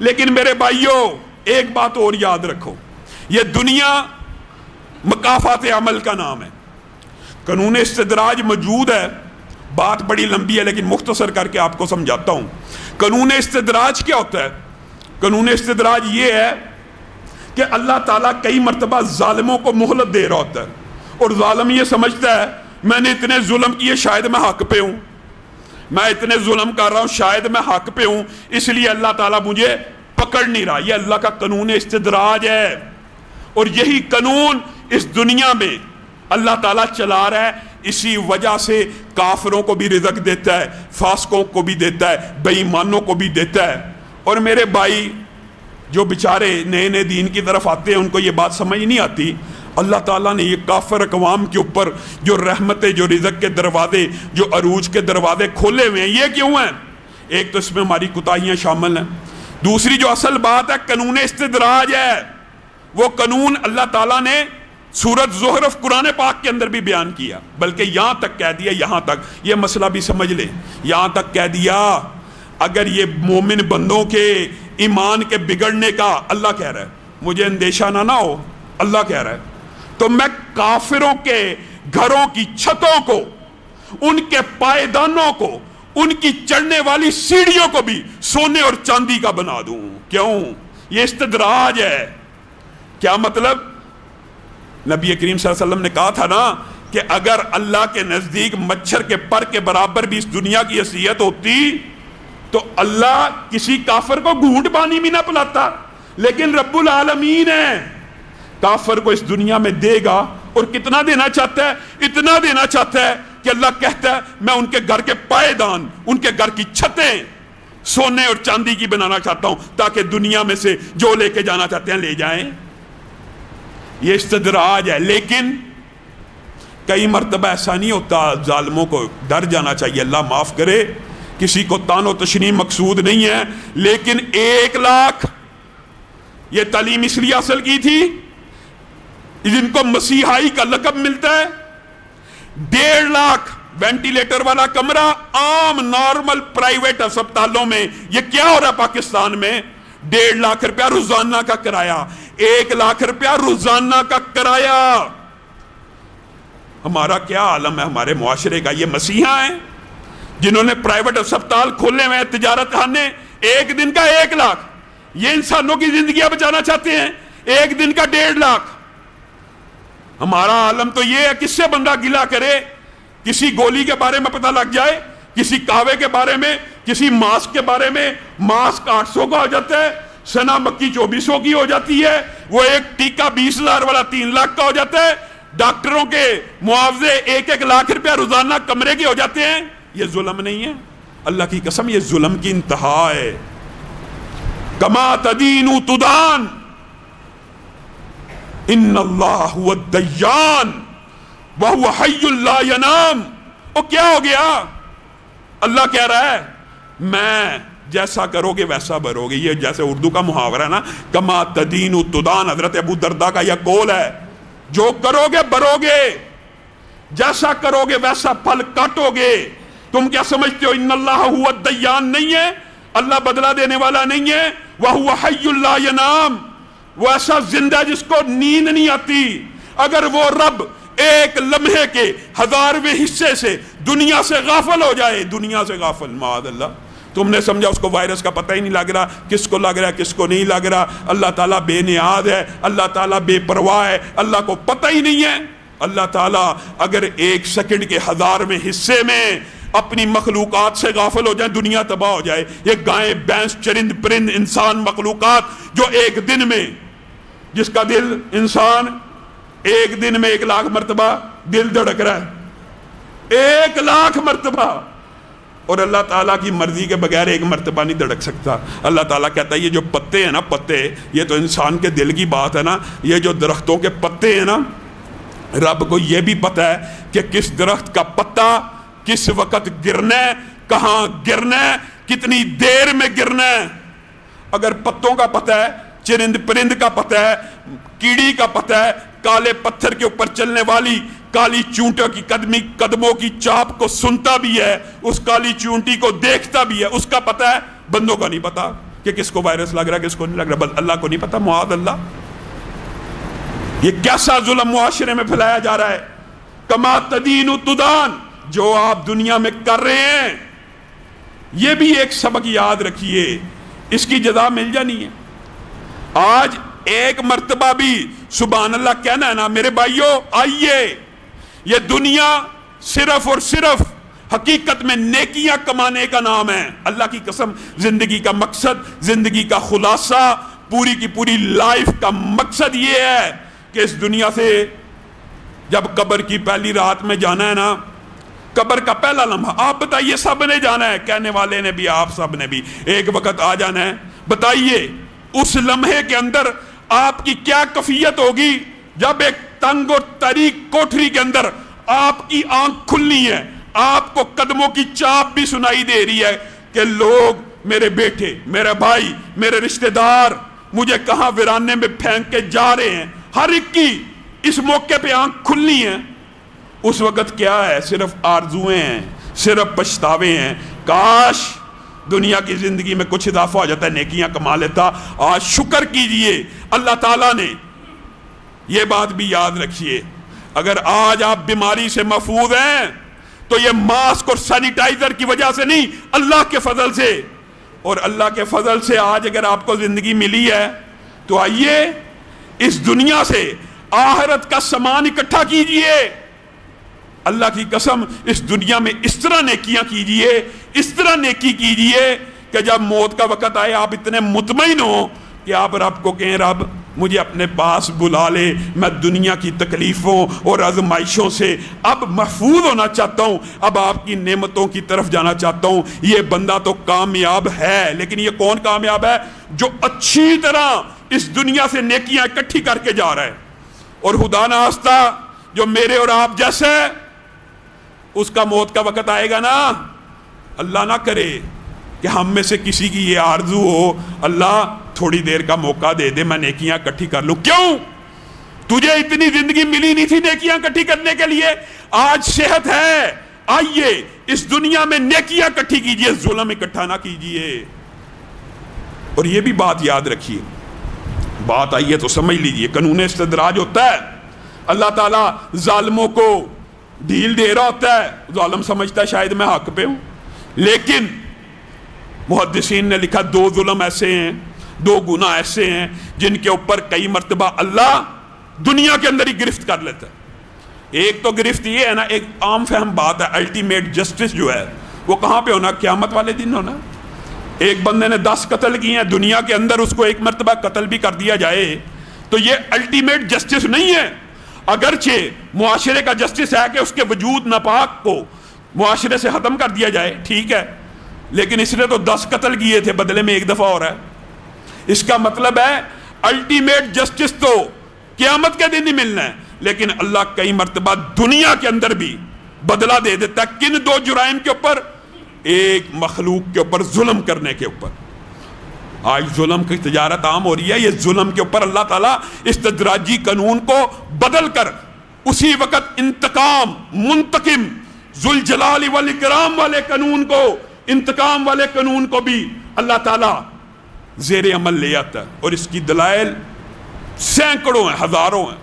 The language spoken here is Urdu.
لیکن میرے بھائیوں ایک بات اور یاد رکھو، یہ دنیا مکافات عمل کا نام ہے۔ قانون استدراج موجود ہے، بات بڑی لمبی ہے لیکن مختصر کر کے آپ کو سمجھاتا ہوں۔ قانون استدراج کیا ہوتا ہے؟ قانون استدراج یہ ہے کہ اللہ تعالیٰ کئی مرتبہ ظالموں کو مہلت دے رہا ہوتا ہے، اور ظالم یہ سمجھتا ہے میں نے اتنے ظلم کیے، شاید میں حق پہ ہوں، میں اتنے ظلم کر رہا ہوں، شاید میں حق پہ ہوں، اس لیے اللہ تعالیٰ مجھے پکڑ نہیں رہا۔ یہ اللہ کا قانون استدراج ہے، اور یہی قانون اس دنیا میں اللہ تعالیٰ چلا رہا ہے۔ اسی وجہ سے کافروں کو بھی رزق دیتا ہے، فاسقوں کو بھی دیتا ہے، بے ایمانوں کو بھی دیتا ہے۔ اور میرے بھائی جو بیچارے نئے نئے دین کی طرف آتے ہیں ان کو یہ بات سمجھ نہیں آتی، اللہ تعالیٰ نے یہ کافر اقوام کے اوپر جو رحمتیں، جو رزق کے دروازے، جو عروج کے دروازے کھولے ہوئے ہیں، یہ کیوں ہیں؟ ایک تو اس میں ہماری کوتاہیاں شامل ہیں، دوسری جو اصل بات ہے قانون استدراج ہے، وہ قانون اللہ تعالیٰ نے سورۃ زخرف قرآن پاک کے اندر بھی بیان کیا، بلکہ یہاں تک کہہ دیا، یہاں تک یہ مسئلہ بھی سمجھ لیں، یہاں تک کہہ دیا اگر یہ مومن بندوں کے ایمان کے بگڑنے کا اللہ کہہ رہا ہے، مجھے اندیشہ نہ ہو، اللہ کہہ رہا ہے، تو میں کافروں کے گھروں کی چھتوں کو، ان کے پائیدانوں کو، ان کی چڑھنے والی سیڑھیوں کو بھی سونے اور چاندی کا بنا دوں۔ کیوں؟ یہ استدراج ہے۔ کیا مطلب؟ نبی کریم صلی اللہ علیہ وسلم نے کہا تھا نا کہ اگر اللہ کے نزدیک مچھر کے پر کے برابر بھی اس دنیا کی حیثیت ہوتی تو اللہ کسی کافر کو گھونٹ پانی بھی نہ پلاتا، لیکن رب العالمین ہے، کافر کو اس دنیا میں دے گا، اور کتنا دینا چاہتا ہے؟ اتنا دینا چاہتا ہے کہ اللہ کہتا ہے میں ان کے گھر کے پائیدان، ان کے گھر کی چھتیں سونے اور چاندی کی بنانا چاہتا ہوں تاکہ دنیا میں سے جو لے کے جانا چاہتے ہیں لے جائیں۔ یہ استدراج ہے، لیکن کئی مرتبہ ایسا نہیں ہوتا، ظالموں کو ڈر جانا چاہیے، اللہ معاف کرے، کسی کو تان و تشنیع مقصود نہیں ہے، لیکن 1 لاکھ یہ تعلیم اس لیے حاصل کی تھی جن کو مسیحائی کا لقب ملتا ہے، 1.5 لاکھ وینٹیلیٹر والا کمرہ عام نارمل پرائیویٹ اسپتالوں میں، یہ کیا ہو رہا ہے پاکستان میں؟ 1.5 لاکھ روپیہ روزانہ کا کرایہ، 1 لاکھ روپیہ روزانہ کا کرایہ۔ ہمارا کیا عالم ہے ہمارے معاشرے کا؟ یہ مسیحا ہیں جنہوں نے پرائیویٹ اسپتال کھولے ہوئے ہیں، تجارت خانے، 1 دن کا 1 لاکھ۔ یہ انسانوں کی زندگیاں بچانا چاہتے ہیں، 1 دن کا 1.5 لاکھ۔ ہمارا عالم تو یہ ہے، کس سے بندہ گلا کرے؟ کسی گولی کے بارے میں پتہ لگ جائے، کسی کہوے کے بارے میں، کسی ماسک کے بارے میں، ماسک 800 کا ہو جاتا ہے، سنا مکی 2400 کی ہو جاتی ہے، وہ ایک ٹیکہ 20,000 والا 3 لاکھ کا ہو جاتا ہے، ڈاکٹروں کے معاوضے 1 لاکھ روپیہ روزانہ کمرے کے ہو جاتے ہیں۔ یہ ظلم نہیں ہے؟ اللہ کی قسم یہ ظلم کی انتہا ہے۔ کما تدین تدان، ان اللہ هو الدیان وهو حی لا ینام۔ وہ کیا ہو گیا؟ اللہ کہہ رہا ہے میں جیسا کرو گے ویسا بھرو گے۔ یہ جیسے اردو کا محاورہ ہے نا، کما تدین تدان، حضرت ابو درداء کا یہ قول ہے، جو کرو گے بھرو گے، جیسا کرو گے ویسا پھل کاٹو گے۔ تم کیا سمجھتے ہو ان اللہ هو الدیان نہیں ہے؟ اللہ بدلہ دینے والا نہیں ہے؟ وَهُوَ حَيٌّ لَا يَنَامُ، وہ ایسا زندہ جس کو نیند نہیں آتی۔ اگر وہ رب ایک لمحے کے 1000ویں حصے سے دنیا سے غافل ہو جائے، دنیا سے غافل، معاذ اللہ، تم نے سمجھا اس کو وائرس کا پتہ ہی نہیں لگ رہا، کس کو لگ رہا ہے کس کو نہیں لگ رہا۔ اللہ تعالیٰ بے نیاز ہے، اللہ تعالیٰ بے پرواہ ہے، اللہ کو پتہ ہی نہیں ہے۔ اللہ تعالیٰ اگر 1 سیکنڈ کے 1000ویں حصے میں اپنی مخلوقات سے غافل ہو جائیں، دنیا تباہ ہو جائے۔ یہ گائیں بینس چرند پرند انسان مخلوقات جو 1 دن میں، جس کا دل انسان 1 دن میں 1 لاکھ مرتبہ دل دھڑک رہا ہے، 1 لاکھ مرتبہ، اور اللہ تعالیٰ کی مرضی کے بغیر 1 مرتبہ نہیں دھڑک سکتا۔ اللہ تعالیٰ کہتا ہے یہ جو پتے ہیں نا، پتے، یہ تو انسان کے دل کی بات ہے نا، یہ جو درختوں کے پتے ہیں نا، رب کو یہ بھی پتہ ہے کہ کس درخت کا پتا کس وقت گرنا ہے، کہاں گرنا ہے، کتنی دیر میں گرنا ہے۔ اگر پتوں کا پتہ ہے، چرند پرند کا پتہ ہے، کیڑی کا پتہ ہے، کالے پتھر کے اوپر چلنے والی کالی چونٹوں کی قدموں کی چاپ کو سنتا بھی ہے، اس کالی چونٹی کو دیکھتا بھی ہے، اس کا پتہ ہے، بندوں کا نہیں پتہ۔ کہ کس کو وائرس لگ رہا ہے کس کو نہیں لگ رہا، بس اللہ کو نہیں پتا، معاذ اللہ۔ یہ کیسا ظلم معاشرے میں پھیلایا جا رہا ہے۔ کما تدین تدان، جو آپ دنیا میں کر رہے ہیں یہ بھی ایک سبق یاد رکھیے، اس کی جزا مل جانی ہے۔ آج ایک مرتبہ بھی سبحان اللہ کہنا ہے نا میرے بھائیوں، آئیے، یہ دنیا صرف اور صرف حقیقت میں نیکیاں کمانے کا نام ہے۔ اللہ کی قسم، زندگی کا مقصد، زندگی کا خلاصہ، پوری کی پوری لائف کا مقصد یہ ہے کہ اس دنیا سے جب قبر کی پہلی رات میں جانا ہے نا، قبر کا پہلا لمحہ، آپ بتائیے سب نے جانا ہے، کہنے والے نے بھی، آپ سب نے بھی ایک وقت آ جانا ہے۔ بتائیے اس لمحے کے اندر آپ کی کیا کیفیت ہوگی جب ایک تنگ اور تاریک کوٹھری کے اندر آپ کی آنکھ کھلنی ہے، آپ کو قدموں کی چاپ بھی سنائی دے رہی ہے کہ لوگ، میرے بیٹے، میرے بھائی، میرے رشتہ دار مجھے کہاں ویرانے میں پھینک کے جا رہے ہیں، ہر ایک کی اس موقع پہ آنکھ کھلنی ہے۔ اس وقت کیا ہے؟ صرف آرزویں ہیں، صرف پچھتاوے ہیں، کاش دنیا کی زندگی میں کچھ اضافہ ہو جاتا ہے، نیکیاں کما لیتا۔ آج شکر کیجئے اللہ تعالیٰ نے، یہ بات بھی یاد رکھیے، اگر آج آپ بیماری سے محفوظ ہیں تو یہ ماسک اور سینیٹائزر کی وجہ سے نہیں، اللہ کے فضل سے۔ اور اللہ کے فضل سے آج اگر آپ کو زندگی ملی ہے تو آئیے اس دنیا سے آخرت کا سامان اکٹھا کیجئے۔ اللہ کی قسم اس دنیا میں اس طرح نیکیاں کیجئے، اس طرح نیکی کیجئے کہ جب موت کا وقت آئے آپ اتنے مطمئن ہو کہ آپ رب کو کہیں رب مجھے اپنے پاس بلا لے، میں دنیا کی تکلیفوں اور آزمائشوں سے اب محفوظ ہونا چاہتا ہوں، اب آپ کی نعمتوں کی طرف جانا چاہتا ہوں۔ یہ بندہ تو کامیاب ہے، لیکن یہ کون کامیاب ہے؟ جو اچھی طرح اس دنیا سے نیکیاں اکٹھی کر کے جا رہا ہے۔ اور خدا نہ خواستہ جو میرے اور آپ جیسے، اس کا موت کا وقت آئے گا نا، اللہ نہ کرے کہ ہم میں سے کسی کی یہ آرزو ہو اللہ تھوڑی دیر کا موقع دے دے، میں نیکیاں اکٹھی کر لوں۔ کیوں؟ تجھے اتنی زندگی ملی نہیں تھی نیکیاں اکٹھی کرنے کے لیے؟ آج صحت ہے، آئیے اس دنیا میں نیکیاں اکٹھی کیجئے، ظلم اکٹھا نہ کیجئے۔ اور یہ بھی بات یاد رکھیے، بات آئیے تو سمجھ لیجئے، قانون استدراج ہوتا ہے، اللہ تعالیٰ ظالموں کو ڈھیل دے رہا ہوتا ہے، ظالم سمجھتا ہے شاید میں حق پہ ہوں، لیکن محدثین نے لکھا دو ظلم ایسے ہیں، دو گناہ ایسے ہیں جن کے اوپر کئی مرتبہ اللہ دنیا کے اندر ہی گرفت کر لیتا ہے۔ ایک تو گرفت یہ ہے نا، ایک عام فہم بات ہے، الٹیمیٹ جسٹس جو ہے وہ کہاں پہ ہونا؟ قیامت والے دن ہونا۔ ایک بندے نے 10 قتل کیے ہیں دنیا کے اندر، اس کو ایک مرتبہ قتل بھی کر دیا جائے تو یہ الٹیمیٹ جسٹس نہیں ہے۔ اگرچہ معاشرے کا جسٹس ہے کہ اس کے وجود ناپاک کو معاشرے سے ختم کر دیا جائے، ٹھیک ہے، لیکن اس نے تو 10 قتل کیے تھے، بدلے میں ایک دفعہ ہو رہا ہے۔ اس کا مطلب ہے الٹیمیٹ جسٹس تو قیامت کے دن ہی ملنا ہے، لیکن اللہ کئی مرتبہ دنیا کے اندر بھی بدلہ دے دیتا ہے۔ کن دو جرائم کے اوپر؟ ایک مخلوق کے اوپر ظلم کرنے کے اوپر۔ آج ظلم کی تجارت عام ہو رہی ہے، یہ ظلم کے اوپر اللہ تعالیٰ استدراجی قانون کو بدل کر اسی وقت انتقام، منتقم، ذوالجلال والاکرام والے قانون کو، انتقام والے قانون کو بھی اللہ تعالیٰ زیر عمل لے آتا ہے۔ اور اس کی دلائل سینکڑوں ہیں، ہزاروں ہیں۔